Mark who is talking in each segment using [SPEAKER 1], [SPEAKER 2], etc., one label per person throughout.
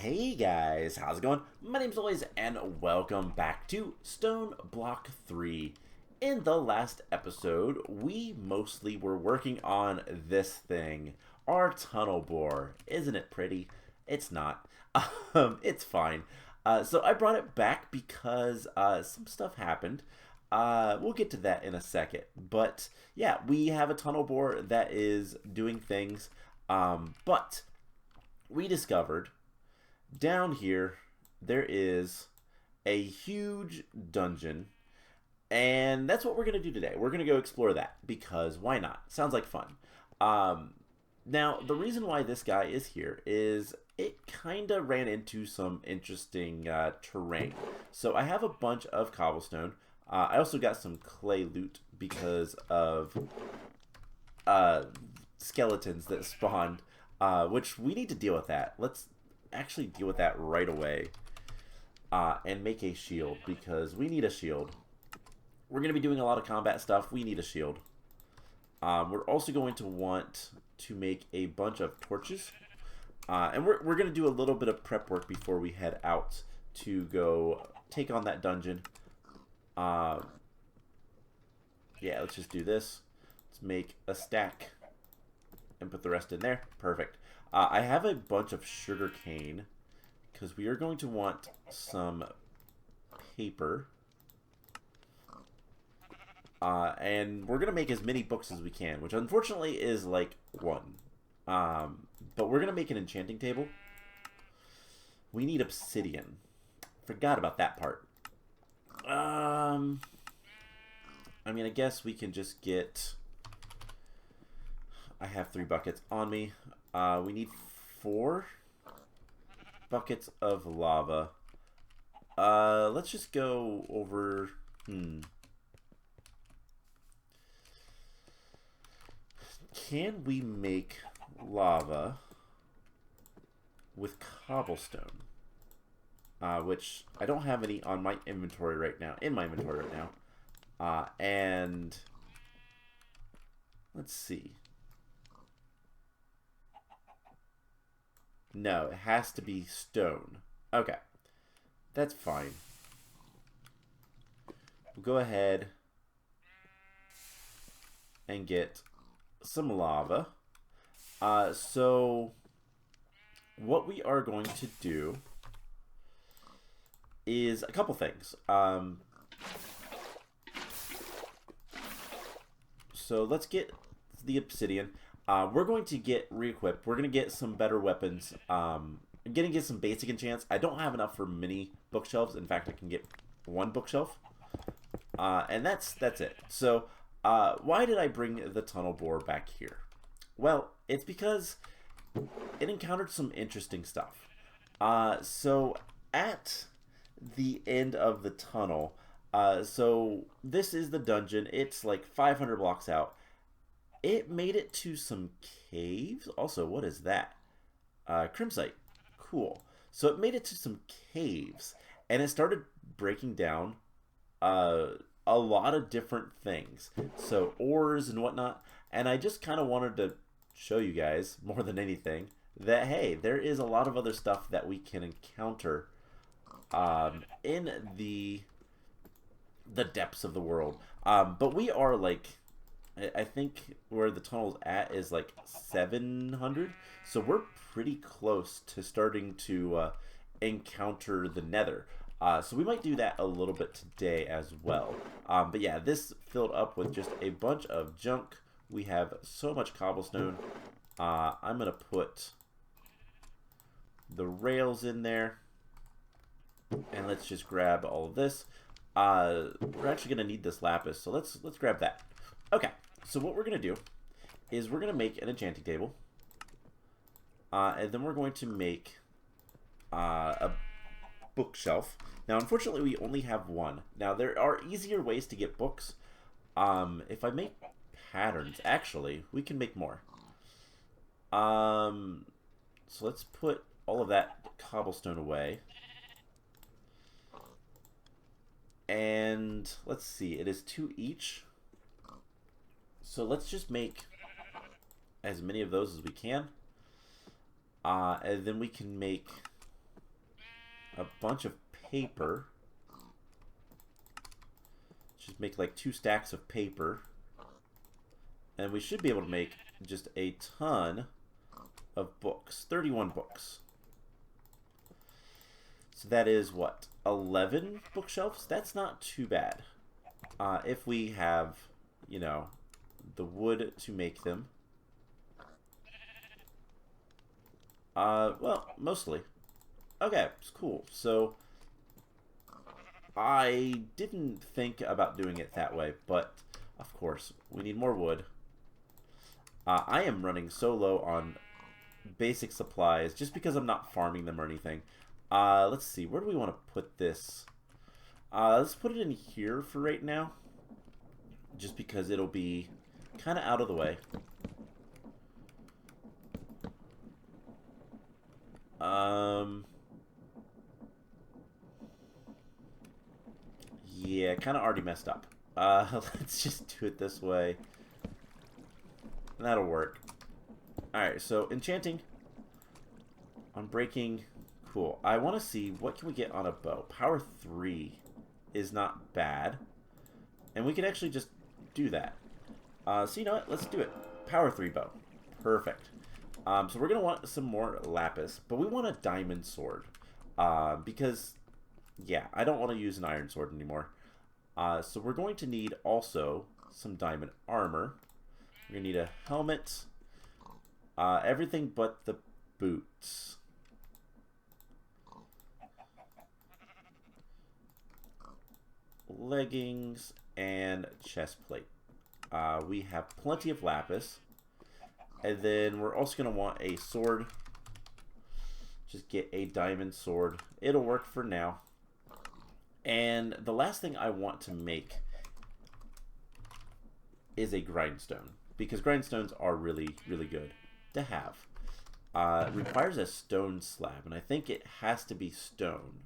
[SPEAKER 1] Hey guys, how's it going? My name's Lois and welcome back to Stoneblock 3. In the last episode, we mostly were working on this thing, our tunnel bore. Isn't it pretty? It's not. It's fine. So I brought it back because some stuff happened. We'll get to that in a second. But yeah, we have a tunnel bore that is doing things. But we discovered down here there is a huge dungeon, and that's what we're going to do today. We're going to go explore that because why not? Sounds like fun. Now, the reason why this guy is here is it kind of ran into some interesting terrain. So I have a bunch of cobblestone. I also got some clay loot because of skeletons that spawned, which we need to deal with that. Let's actually deal with that right away and make a shield because we need a shield. We're going to be doing a lot of combat stuff. We need a shield. We're also going to want to make a bunch of torches. And we're going to do a little bit of prep work before we head out to go take on that dungeon. Yeah, let's just do this. Let's make a stack and put the rest in there. Perfect. I have a bunch of sugar cane because we are going to want some paper. And we're going to make as many books as we can, which unfortunately is like one. But we're going to make an enchanting table. We need obsidian. Forgot about that part. I mean, I guess we can just get... I have 3 buckets on me. We need 4 buckets of lava. Let's just go over... Can we make lava with cobblestone? Which I don't have any on my inventory right now. And let's see. No, it has to be stone. Okay, that's fine. We'll go ahead and get some lava. So what we are going to do is a couple things. So let's get the obsidian. We're going to get re-equipped. We're going to get some better weapons. I'm going to get some basic enchants. I don't have enough for many bookshelves. In fact, I can get 1 bookshelf. And that's it. So why did I bring the tunnel bore back here? Well, it's because it encountered some interesting stuff. So at the end of the tunnel, so this is the dungeon. It's like 500 blocks out. It made it to some caves. Also, what is that? Crimsite. Cool. So it made it to some caves, and it started breaking down a lot of different things. So ores and whatnot. And I just kind of wanted to show you guys, more than anything, that, hey, there is a lot of other stuff that we can encounter in the depths of the world. But we are like... I think where the tunnel's at is like 700, so we're pretty close to starting to encounter the nether. So we might do that a little bit today as well. But yeah, this filled up with just a bunch of junk. We have so much cobblestone. I'm going to put the rails in there. And let's just grab all of this. We're actually going to need this lapis, so let's grab that. Okay, so what we're going to do is we're going to make an enchanting table. And then we're going to make a bookshelf. Now, unfortunately, we only have 1. Now, there are easier ways to get books. If I make patterns, actually, we can make more. So let's put all of that cobblestone away. And let's see, it is 2 each. So let's just make as many of those as we can. And then we can make a bunch of paper. Just make like 2 stacks of paper. And we should be able to make just a ton of books. 31 books. So that is what? 11 bookshelves? That's not too bad. If we have, you know, the wood to make them. Well, mostly. Okay, it's cool. So I didn't think about doing it that way, but of course, we need more wood. I am running so low on basic supplies just because I'm not farming them or anything. Let's see, where do we want to put this? Let's put it in here for right now, just because it'll be kind of out of the way. Yeah, kind of already messed up. Let's just do it this way. That'll work. Alright, so enchanting. On breaking. Cool. I want to see what can we get on a bow. Power 3 is not bad. And we can actually just do that. So you know what? Let's do it. Power 3 bow. Perfect. So we're going to want some more lapis. But we want a diamond sword. Because, yeah, I don't want to use an iron sword anymore. So we're going to need also some diamond armor. We're going to need a helmet. Everything but the boots. Leggings and chest plate. We have plenty of lapis. And then we're also going to want a sword. Just get a diamond sword. It'll work for now. And the last thing I want to make is a grindstone. Because grindstones are really, really good to have. It requires a stone slab. And I think it has to be stone.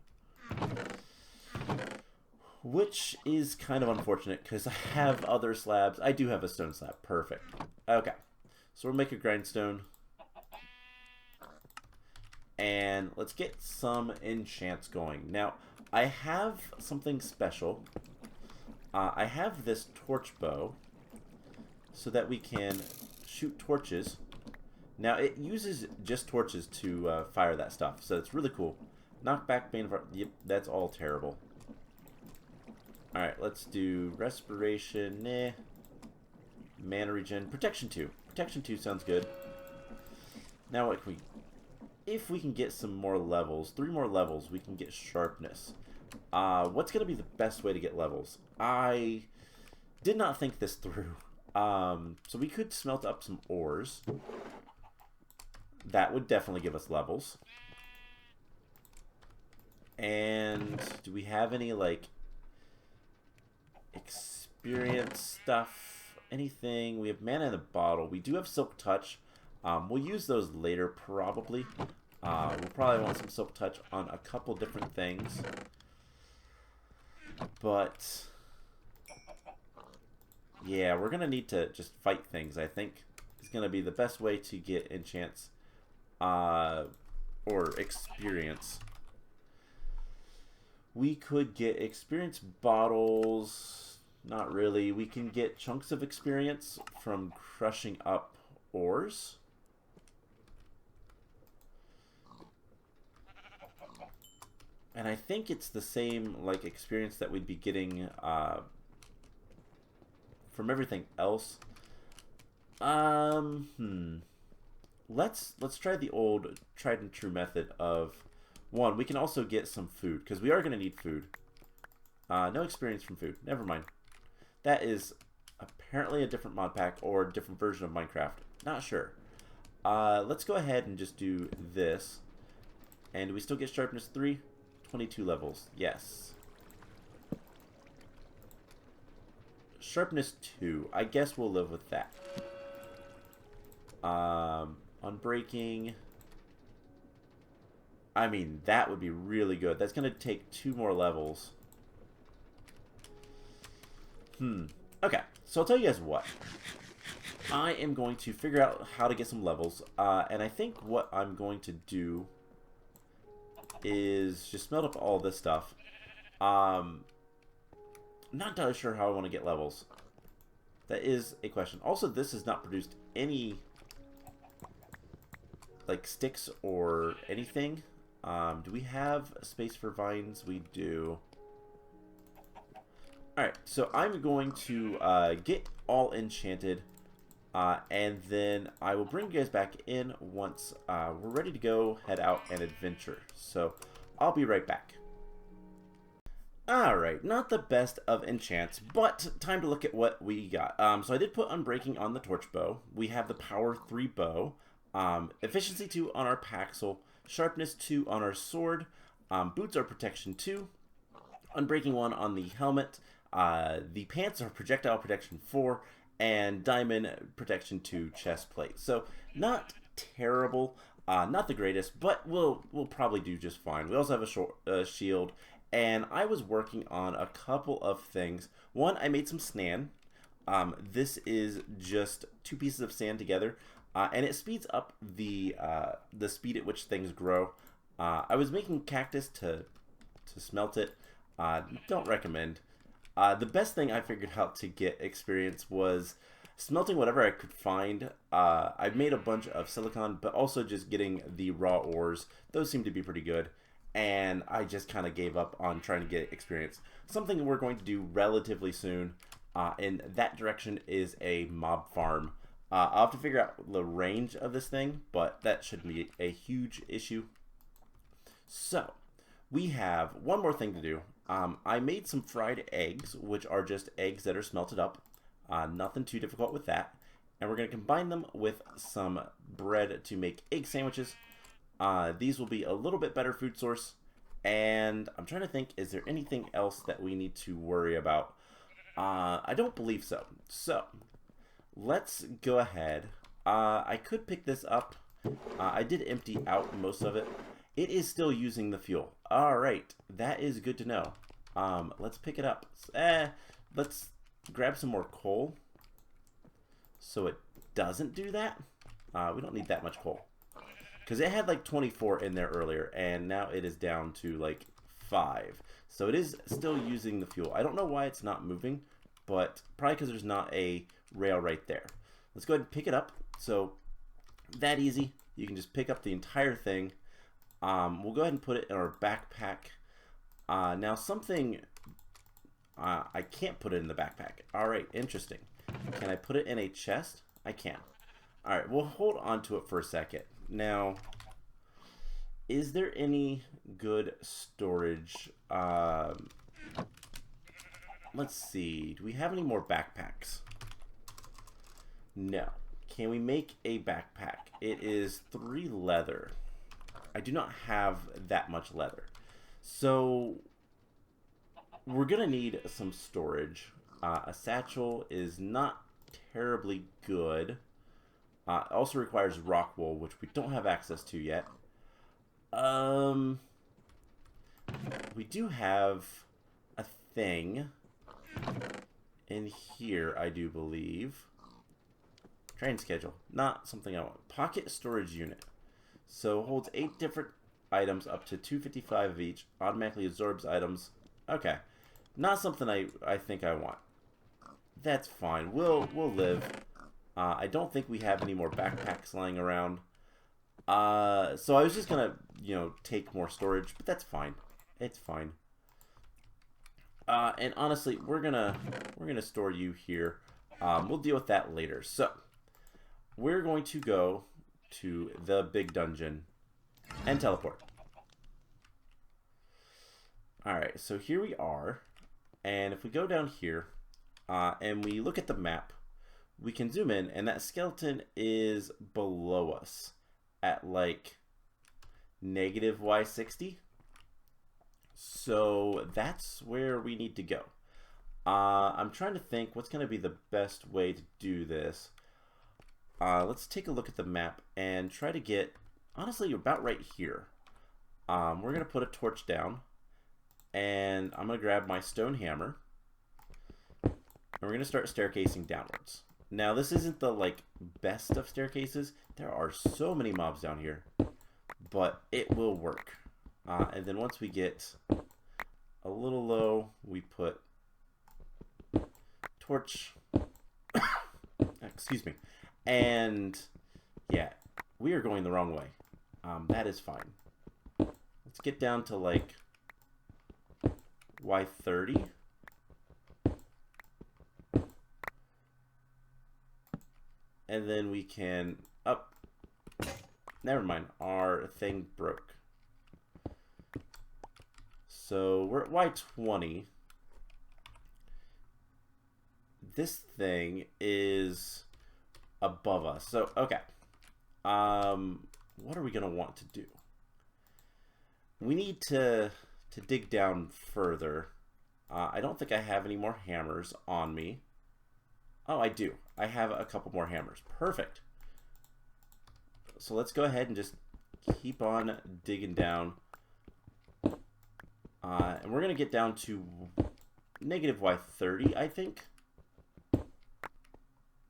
[SPEAKER 1] Which is kind of unfortunate because I have other slabs. I do have a stone slab. Perfect. Okay. So we'll make a grindstone. And let's get some enchants going. Now, I have something special. I have this torch bow so that we can shoot torches. Now, it uses just torches to fire that stuff, so it's really cool. Knockback, bane of... Yep, that's all terrible. Alright, let's do respiration. Nah. Mana regen. Protection 2. Protection 2 sounds good. Now what can we... If we can get some more levels, 3 more levels, we can get sharpness. What's going to be the best way to get levels? I did not think this through. So we could smelt up some ores. That would definitely give us levels. And do we have any, like, experience stuff? Anything? We have mana in the bottle. We do have silk touch. We'll use those later, probably. We'll probably want some silk touch on a couple different things. But yeah, we're gonna need to just fight things. I think it's gonna be the best way to get enchants or experience. We could get experience bottles. Not really. We can get chunks of experience from crushing up ores. And I think it's the same like experience that we'd be getting from everything else. Let's try the old tried and true method of one. We can also get some food because we are going to need food. No experience from food. Never mind. That is apparently a different mod pack or a different version of Minecraft. Not sure. Let's go ahead and just do this. And do we still get sharpness 3? 22 levels. Yes. Sharpness 2. I guess we'll live with that. Unbreaking. I mean, that would be really good. That's going to take 2 more levels. Okay. So I'll tell you guys what. I am going to figure out how to get some levels. And I think what I'm going to do is just smelt up all this stuff. Not entirely sure how I want to get levels. That is a question. Also, this has not produced any like sticks or anything. Do we have a space for vines? We do. Alright, so I'm going to get all enchanted, and then I will bring you guys back in once we're ready to go head out and adventure. So I'll be right back. Alright, not the best of enchants, but time to look at what we got. So I did put Unbreaking on the torch bow. We have the Power 3 bow, Efficiency 2 on our Paxel, Sharpness 2 on our sword, Boots are Protection 2, Unbreaking 1 on the helmet, the pants are Projectile Protection 4, and Diamond Protection 2 chest plate. So not terrible, not the greatest, but we'll probably do just fine. We also have a shield, and I was working on a couple of things. One, I made some sand. This is just 2 pieces of sand together, and it speeds up the speed at which things grow. I was making cactus to smelt it. Don't recommend. The best thing I figured out to get experience was smelting whatever I could find. I made a bunch of silicon, but also just getting the raw ores. Those seem to be pretty good, and I just kind of gave up on trying to get experience. Something we're going to do relatively soon in that direction is a mob farm. I'll have to figure out the range of this thing, but that shouldn't be a huge issue. So we have one more thing to do. I made some fried eggs, which are just eggs that are smelted up. Nothing too difficult with that. And we're going to combine them with some bread to make egg sandwiches. These will be a little bit better food source. And I'm trying to think, is there anything else that we need to worry about? I don't believe so. So let's go ahead. I could pick this up. I did empty out most of it. It is still using the fuel. Alright, that is good to know. Let's pick it up. Let's grab some more coal so it doesn't do that. We don't need that much coal, because it had like 24 in there earlier, and now it is down to like 5. So it is still using the fuel. I don't know why it's not moving, but probably because there's not a rail right there. Let's go ahead and pick it up. So that easy. You can just pick up the entire thing. We'll go ahead and put it in our backpack. Now something, I can't put it in the backpack. Alright, interesting. Can I put it in a chest? I can. Alright, we'll hold on to it for a second. Now, is there any good storage? Let's see. Do we have any more backpacks? No. Can we make a backpack? It is 3 leather. I do not have that much leather. So we're going to need some storage. A satchel is not terribly good. It also requires rock wool, which we don't have access to yet. We do have a thing in here, I do believe. Train schedule. Not something I want. Pocket storage unit. So holds 8 different items up to 255 of each. Automatically absorbs items. Okay. Not something I think I want. That's fine. We'll live. I don't think we have any more backpacks lying around. So I was just gonna, take more storage, but that's fine. It's fine. And honestly, we're gonna store you here. We'll deal with that later. So we're going to go to the big dungeon and teleport. Alright, so here we are, and if we go down here and we look at the map, we can zoom in, and that skeleton is below us at like negative Y60. So that's where we need to go. I'm trying to think what's going to be the best way to do this. Let's take a look at the map and try to get, honestly, about right here. We're going to put a torch down, and I'm going to grab my stone hammer, and we're going to start staircasing downwards. Now, this isn't the, best of staircases. There are so many mobs down here, but it will work. And then once we get a little low, we put torch. Excuse me. And yeah, we are going the wrong way. That is fine. Let's get down to like Y30. And then we can up. Never mind, our thing broke. So we're at Y20. This thing is above us. So okay. What are we gonna want to do? We need to dig down further. I don't think I have any more hammers on me. Oh, I do. I have a couple more hammers. Perfect. So let's go ahead and just keep on digging down. And we're going to get down to negative Y30, I think.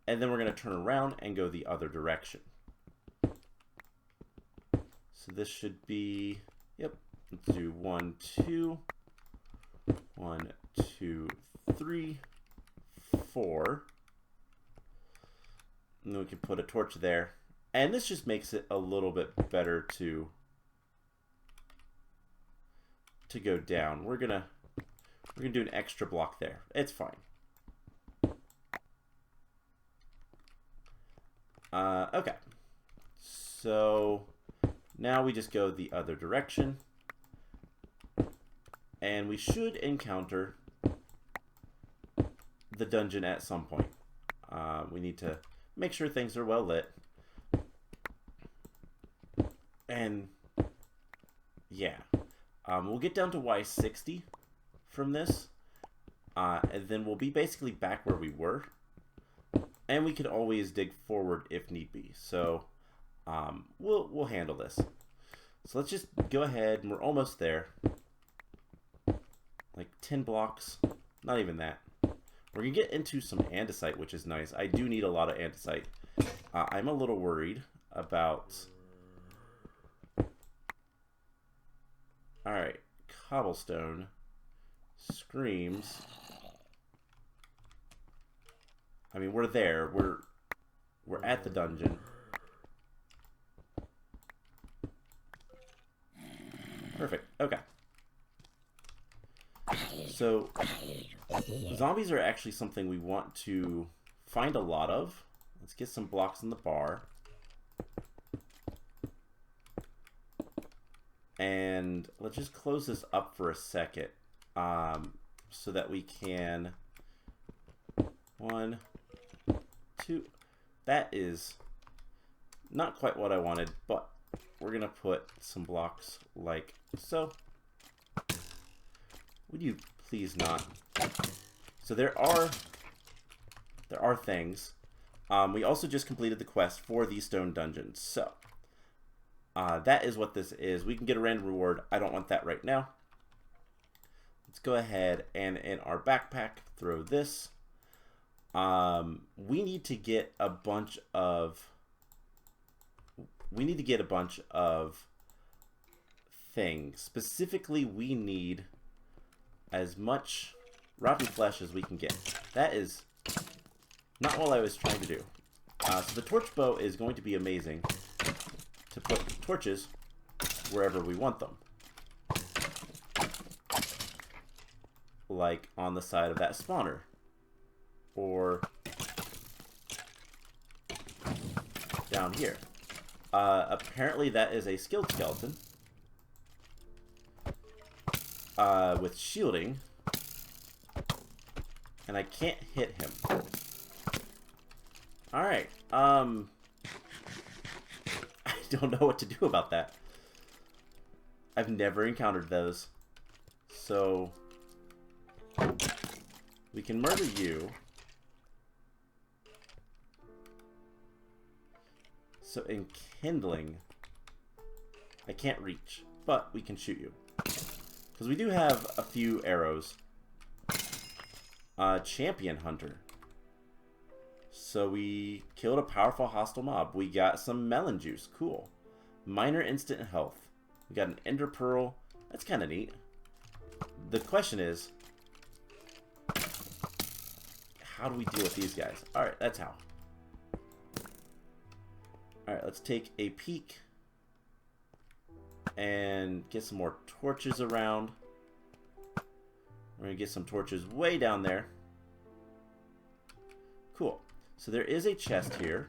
[SPEAKER 1] And then we're going to turn around and go the other direction. So this should be, yep, let's do 1, 2, 1, 2, 3, 4. And then we can put a torch there. And this just makes it a little bit better to go down. We're gonna do an extra block there. It's fine. Okay. So now we just go the other direction. And we should encounter the dungeon at some point. We need to make sure things are well lit. And yeah, we'll get down to Y60 from this. And then we'll be basically back where we were. And we can always dig forward if need be. So we'll handle this. So let's just go ahead, and we're almost there. Like 10 blocks. Not even that. We're going to get into some andesite, which is nice. I do need a lot of andesite. I'm a little worried about... Alright. Cobblestone. Screams. I mean, we're there. We're at the dungeon. Perfect. Okay. So, zombies are actually something we want to find a lot of. Let's get some blocks in the bar. And let's just close this up for a second. So that we can... 1, 2... That is not quite what I wanted, but we're going to put some blocks like so. Would you please not? So there are things. We also just completed the quest for the stone dungeons. So that is what this is. We can get a random reward. I don't want that right now. Let's go ahead and in our backpack throw this. We need to get a bunch of things. Specifically, we need as much rotten flesh as we can get. That is not what I was trying to do. So the torch bow is going to be amazing to put torches wherever we want them. Like on the side of that spawner. Or down here. Apparently that is a skilled skeleton. With shielding. And I can't hit him. Alright. I don't know what to do about that. I've never encountered those. So we can murder you. So in kindling, I can't reach, but we can shoot you. Because we do have a few arrows. Champion Hunter. So we killed a powerful hostile mob. We got some melon juice. Cool. Minor instant health. We got an ender pearl. That's kind of neat. The question is, how do we deal with these guys? Alright, that's how. Alright, let's take a peek and get some more torches around. We're going to get some torches way down there. Cool. So there is a chest here.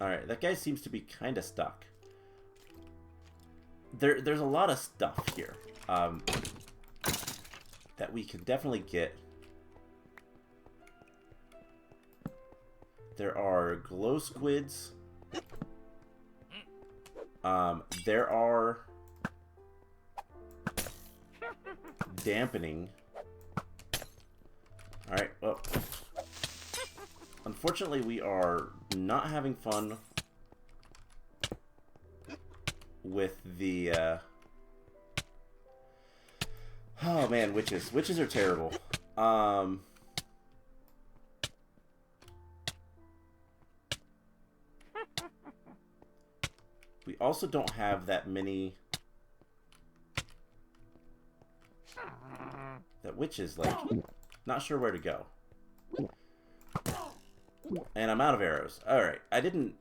[SPEAKER 1] Alright, that guy seems to be kind of stuck. There's a lot of stuff here that we can definitely get. There are glow squids. There are dampening. Alright, well, unfortunately we are not having fun with the, oh man, witches. Witches are terrible. We also don't have that many that witches, like, not sure where to go. And I'm out of arrows. Alright, I didn't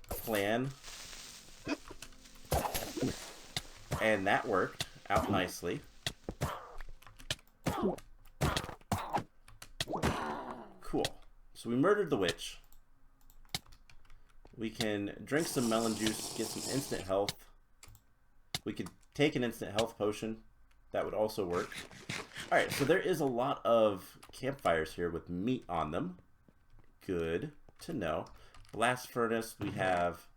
[SPEAKER 1] plan. And that worked out nicely. Cool. So we murdered the witch. We can drink some melon juice, get some instant health. We could take an instant health potion. That would also work. Alright, so there is a lot of campfires here with meat on them. Good to know. Blast furnace, we have...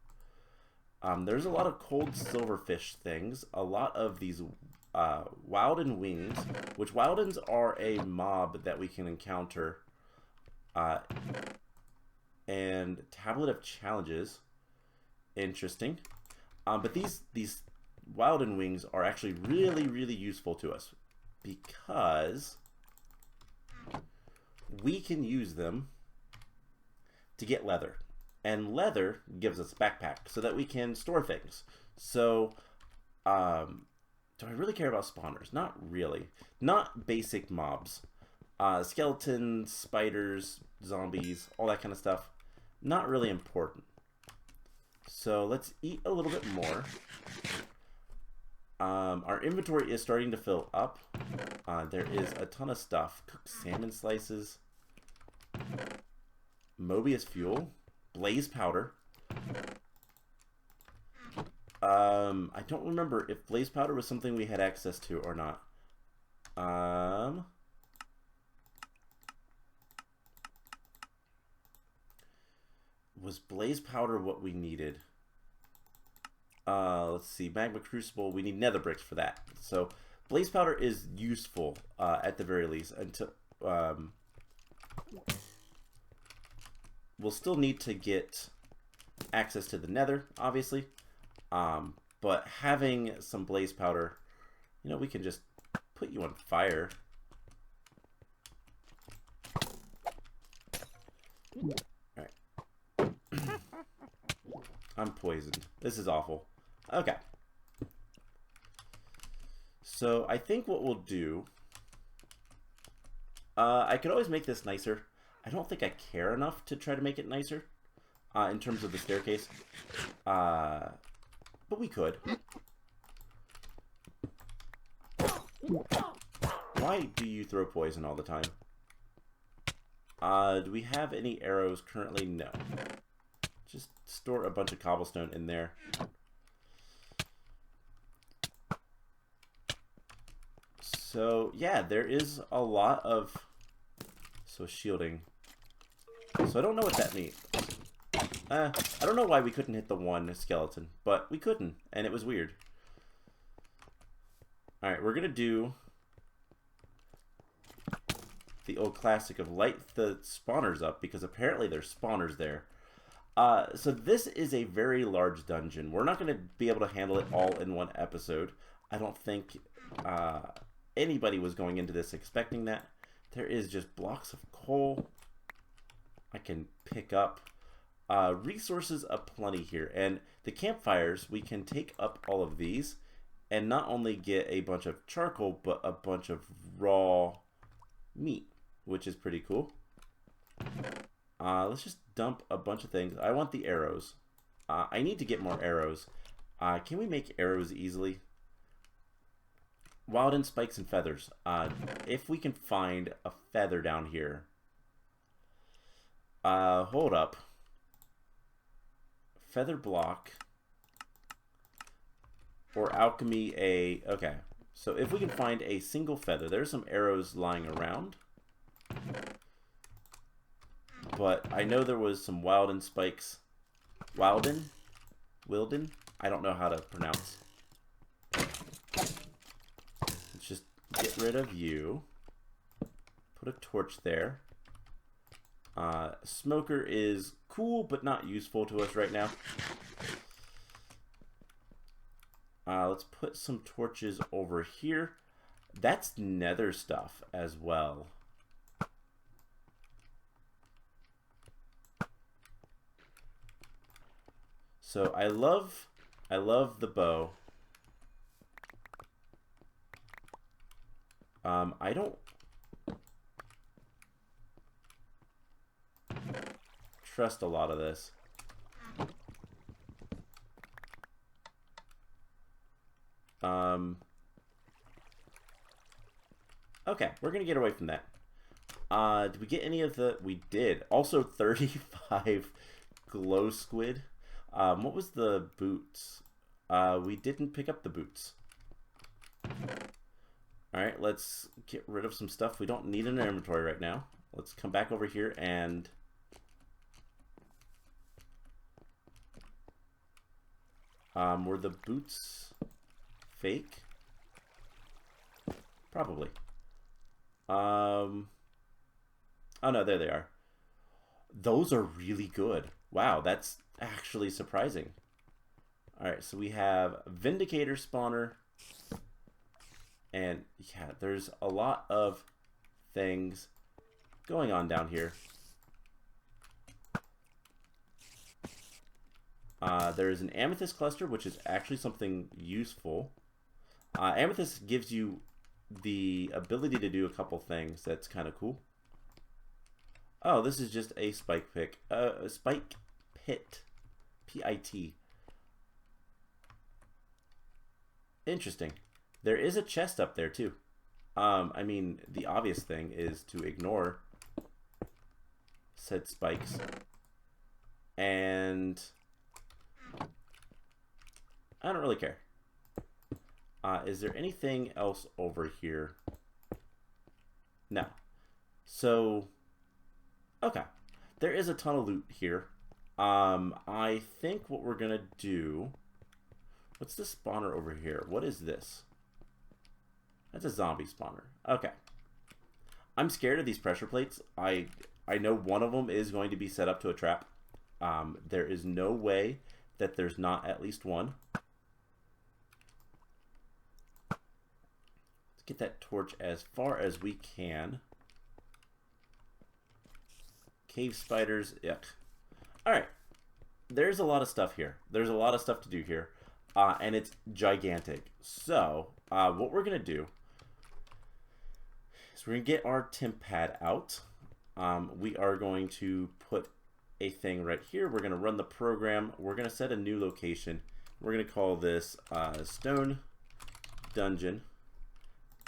[SPEAKER 1] there's a lot of cold silverfish things. A lot of these Wilden wings, which Wildens are a mob that we can encounter. And Tablet of Challenges. Interesting. But these Wilden wings are actually really, really useful to us because we can use them to get leather. And leather gives us a backpack so that we can store things. So, do I really care about spawners? Not really. Not basic mobs. Skeletons, spiders, zombies, all that kind of stuff. Not really important. So let's eat a little bit more. Our inventory is starting to fill up. There is a ton of stuff. Cooked salmon slices. Mobius fuel. Blaze powder. I don't remember if blaze powder was something we had access to or not. Was blaze powder what we needed? Let's see. Magma crucible. We need nether bricks for that. So blaze powder is useful at the very least. Until we'll still need to get access to the nether, obviously. But having some blaze powder, you know, we can just put you on fire. Alright. I'm poisoned. This is awful. Okay. So I think what we'll do... I could always make this nicer. I don't think I care enough to try to make it nicer. In terms of the staircase. But we could. Why do you throw poison all the time? Do we have any arrows currently? No. Just store a bunch of cobblestone in there. So, yeah, there is a lot of... So, shielding. So, I don't know what that means. I don't know why we couldn't hit the one skeleton, but we couldn't, and it was weird. Alright, we're gonna do the old classic of light the spawners up, because apparently there's spawners there. So this is a very large dungeon. We're not going to be able to handle it all in one episode. I don't think anybody was going into this expecting that. There is just blocks of coal I can pick up. Resources aplenty here. And the campfires, we can take up all of these and not only get a bunch of charcoal, but a bunch of raw meat, which is pretty cool. Let's just dump a bunch of things. I want the arrows. I need to get more arrows. Can we make arrows easily? Wild and spikes and feathers. If we can find a feather down here. Hold up. Feather block. Or alchemy a... Okay. So if we can find a single feather. There's some arrows lying around. But I know there was some wild and spikes. Wilden? I don't know how to pronounce. Let's just get rid of you. Put a torch there. Smoker is cool, but not useful to us right now. Let's put some torches over here. That's nether stuff as well. So I love the bow. I don't trust a lot of this. Okay, we're gonna get away from that. Did we get any of the... We did. Also 35 glow squid. What was the boots? We didn't pick up the boots. Alright, let's get rid of some stuff we don't need in our inventory right now. Let's come back over here and... were the boots fake? Probably. Oh no, there they are. Those are really good. Wow, that's actually surprising. Alright, so we have Vindicator spawner. And yeah, there's a lot of things going on down here. There's an amethyst cluster, which is actually something useful. Amethyst gives you the ability to do a couple things that's kind of cool. Oh, this is just a spike pick. A spike pit. P-I-T. Interesting. There is a chest up there, too. I mean, the obvious thing is to ignore said spikes. And... I don't really care. Is there anything else over here? No. So... Okay. There is a ton of loot here. I think what we're gonna do... What's this spawner over here? What is this? That's a zombie spawner. Okay. I'm scared of these pressure plates. I know one of them is going to be set up to a trap. There is no way that there's not at least one. Let's get that torch as far as we can. Cave spiders, yuck. Alright. There's a lot of stuff here. There's a lot of stuff to do here. And it's gigantic. So, what we're going to do is we're going to get our temp pad out. We are going to put a thing right here. We're going to run the program. We're going to set a new location. We're going to call this Stone Dungeon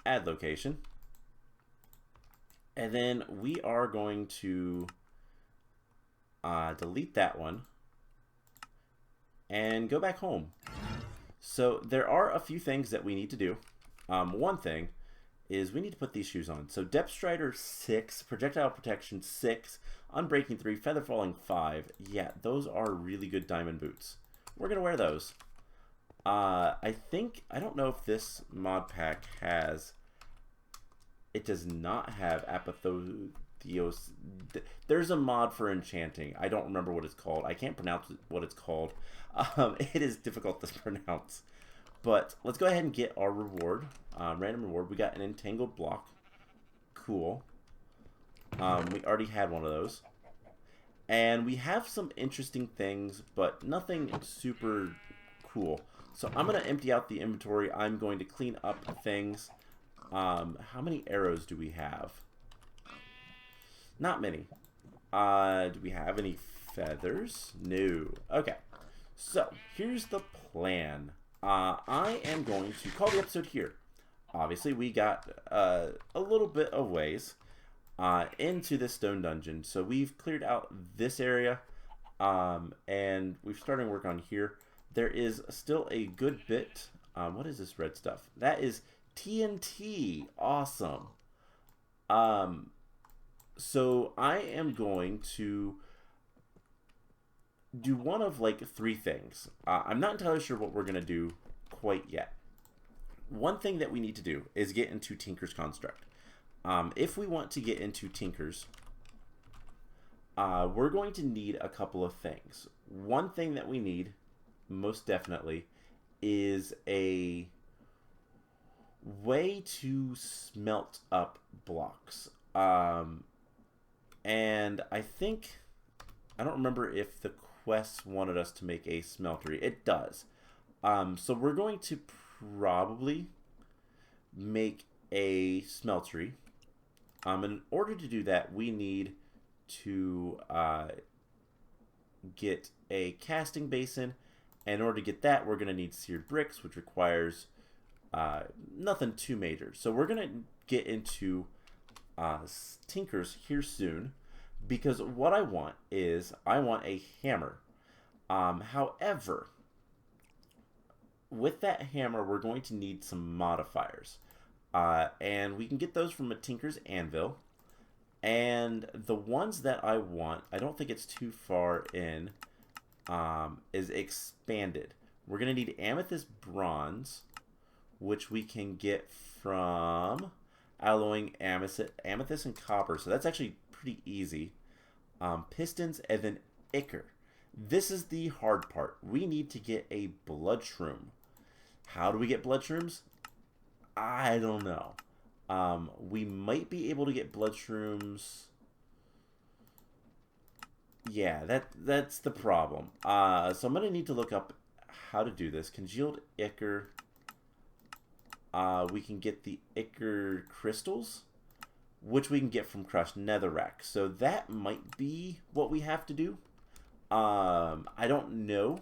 [SPEAKER 1] Add Location. And then we are going to delete that one and go back home. So there are a few things that we need to do. One thing is we need to put these shoes on. So Depth Strider 6, Projectile Protection 6, Unbreaking 3, Feather Falling 5. Yeah, those are really good diamond boots. We're going to wear those. I don't know if this mod pack has... It does not have Apotheos. There's a mod for enchanting. I don't remember what it's called. I can't pronounce what it's called. It is difficult to pronounce. But let's go ahead and get our reward. Random reward. We got an entangled block. Cool. We already had one of those. And we have some interesting things, but nothing super cool. So I'm going to empty out the inventory. I'm going to clean up things. How many arrows do we have? Not many. Do we have any feathers? No. Okay. So, here's the plan. I am going to call the episode here. Obviously, we got a little bit of ways into this stone dungeon. So, we've cleared out this area, and we've started work on here. There is still a good bit. What is this red stuff? That is TNT. Awesome. So I am going to do one of like three things. I'm not entirely sure what we're going to do quite yet. One thing that we need to do is get into Tinker's Construct. If we want to get into Tinker's, we're going to need a couple of things. One thing that we need, most definitely, is a way to smelt up blocks. And I don't remember if the quest wanted us to make a smeltery. It does. So we're going to probably make a smeltery. In order to do that, we need to get a casting basin. And in order to get that, we're going to need seared bricks, which requires nothing too major. So we're going to get into Tinker's here soon, because what I want is a hammer. However, with that hammer, we're going to need some modifiers, and we can get those from a Tinker's Anvil. And the ones that I want, I don't think it's too far in, is expanded. We're going to need amethyst bronze, which we can get from alloying amethyst and copper. So that's actually pretty easy. Pistons, and then ichor. This is the hard part. We need to get a blood shroom. How do we get blood shrooms? I don't know. We might be able to get blood shrooms. Yeah, that's the problem. So I'm going to need to look up how to do this. Congealed ichor. We can get the ichor crystals, which we can get from crushed netherrack. So that might be what we have to do. I don't know.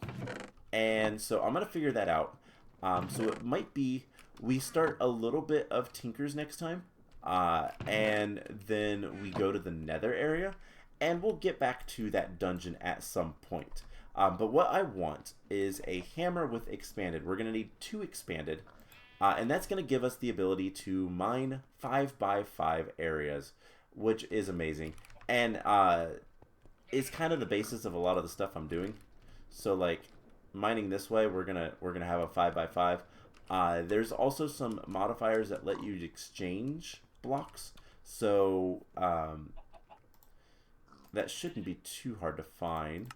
[SPEAKER 1] And so I'm going to figure that out. So it might be we start a little bit of Tinker's next time. And then we go to the nether area. And we'll get back to that dungeon at some point. But what I want is a hammer with expanded. We're going to need 2 expanded. And that's going to give us the ability to mine 5x5 areas, which is amazing. And it's kind of the basis of a lot of the stuff I'm doing. So like mining this way, we're gonna have a 5x5. There's also some modifiers that let you exchange blocks. So that shouldn't be too hard to find.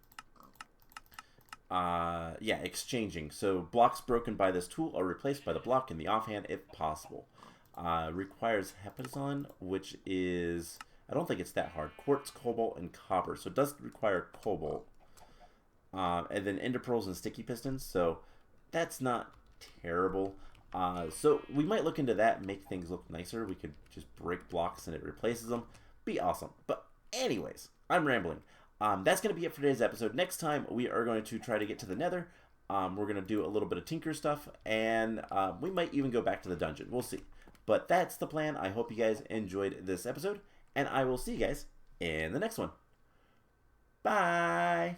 [SPEAKER 1] Yeah, exchanging. So blocks broken by this tool are replaced by the block in the offhand if possible. Requires hepazon, which is, I don't think it's that hard. Quartz, cobalt, and copper. So it does require cobalt. And then ender pearls and sticky pistons. So that's not terrible. So we might look into that and make things look nicer. We could just break blocks and it replaces them. Be awesome. But anyways, I'm rambling. That's going to be it for today's episode. Next time, we are going to try to get to the nether. We're going to do a little bit of Tinker stuff, and we might even go back to the dungeon. We'll see. But that's the plan. I hope you guys enjoyed this episode, and I will see you guys in the next one. Bye!